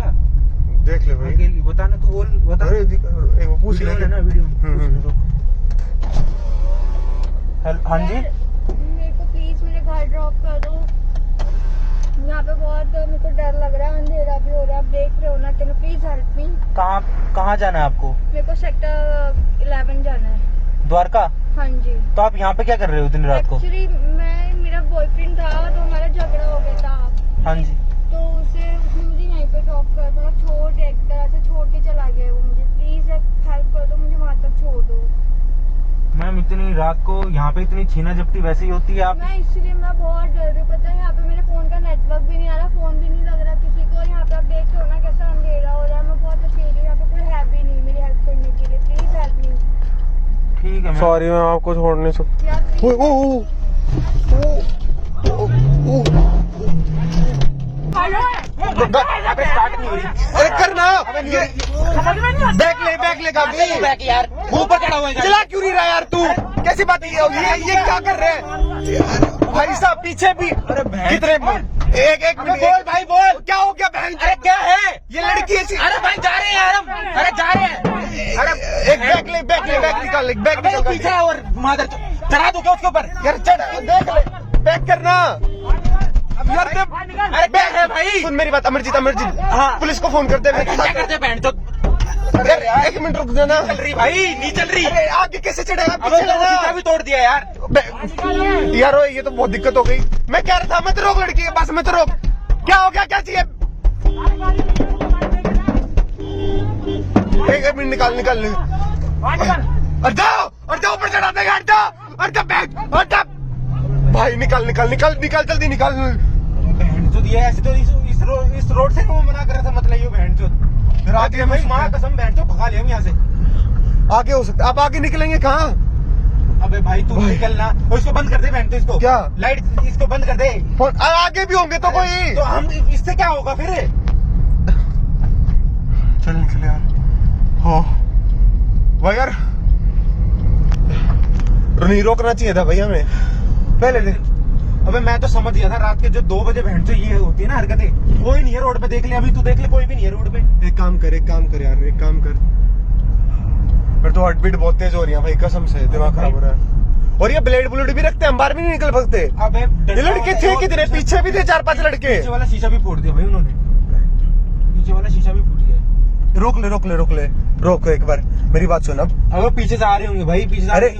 क्या? देख ले भाई, अकेली बता ना, तू बोल, बता। अरे एक वो पूछ ले ना वीडियो। हाँ जी, मेरे को प्लीज मेरे घर ड्रॉप कर दो। यहाँ पे बहुत मेरे को डर लग रहा है, अंधेरा भी हो रहा है, आप देख रहे हो ना। Can you please help me? कहाँ जाना है आपको? मेरे को सेक्टर 11 जाना है। द्वारका? हाँ जी। तो आप यहाँ पे क्या कर रहे हो दिन रात को? एक्चुअली मेरा बॉयफ्रेंड था तो हमारा झगड़ा हो गया था। हाँ जी। तो उसने मुझे यहीं पे ड्रॉप कर, मतलब एक तरह से छोड़ के चला गया वो मुझे। प्लीज हेल्प कर दो, मुझे वहाँ तक छोड़ दो। मैम इतनी रात को यहाँ पे इतनी छीना झपटी वैसे ही होती है आप? मैं इसलिए मैं बहुत डर रही हूँ, पता है यहाँ पे मेरे फोन का नेटवर्क भी नहीं आ रहा, फोन भी नहीं लग रहा किसी को। यहाँ पे आप देख रहे हो ना कैसा अंधेरा हो रहा है, मैं बहुत अकेली हूँ, यहाँ पे कोई है भी नहीं मेरी हेल्प करने के लिए। Please help me. ठीक है। सॉरी मैं आपको छोड़ नहीं सकती। यार स्टार्ट नहीं हो रही। अरे करना, बैक ले गाड़ी बैक यार, ऊपर चढ़ा हुआ है। चला क्यों नहीं रहा यार तू? कैसी बात है ये क्या कर रहे हैं भाई साहब? पीछे भी कितने एक मिनट बोल भाई बोल, क्या हो गया बहन? अरे क्या है ये लड़की ऐसी? अरे भाई जा रहे हैं यार हम, अरे जा रहे हैं। अरे एक बैग निकाल पीछे है और मादर चढ़ा दो क्या उसके ऊपर? यार चढ़, देख ले, बैक करना यार। अरे क्या है भाई? सुन मेरी बात, अमरजीत हाँ। पुलिस को फोन करते हैं। क्या करते हैं बहन तो? यार एक मिनट रुक जाना। चल रही भाई, नहीं चल रही। अरे आगे कैसे चढ़ेगा? अब तो शीशा भी तोड़ दिया यार। यार ये तो बहुत दिक्कत हो गई। मैं कह रहा था मैं तो रोक लड़की के पास, मैं तो रोक। क्या हो गया, क्या चाहिए? एक मिनट निकाल और जाओ ऊपर चढ़ा देगा। हट जा भाई, निकाल जल्दी निकाल। बहन चोद ये ऐसे तो इस रोड से वो मना कर रहा था, मतलब ये बहन चोद आगे भाई माँ कसम बहन चोद भगा लिया हम यहाँ से। आगे हो सकता, आप आगे निकलेंगे कहाँ? अबे भाई तू निकलना, इसको बंद कर दे बहन तो, इसको क्या? लाइट इसको बंद कर दे। आगे भी होंगे तो कोई। तो हम इससे क्या होगा फिर? चल निकले यार। हो भाई यार, नहीं रोकना चाहिए था भाई हमें पहले से। अबे मैं तो समझ गया था रात के जो 2 बजे बहन से ये होती है ना हरकतें, कोई नहीं है रोड पे। देख ले अभी, तू देख ले, कोई भी नहीं है रोड पे। एक काम कर यार, एक काम कर। फिर तो हार्ट बीट बहुत तेज हो रही है भाई, कसम से दिमाग खराब हो रहा है। और ये ब्लेड भी रखते हैं, हम बाहर भी नहीं निकल सकते। अबे ये लड़के थे कितने, पीछे भी थे 4-5 लड़के। पीछे वाला शीशा भी फोड़ दिया भाई उन्होंने, पीछे वाला शीशा भी फूट गया। रोक ले एक बार, मेरी बात सुन। अब पीछे से आ रहे होंगे भाई, पीछे से। अरे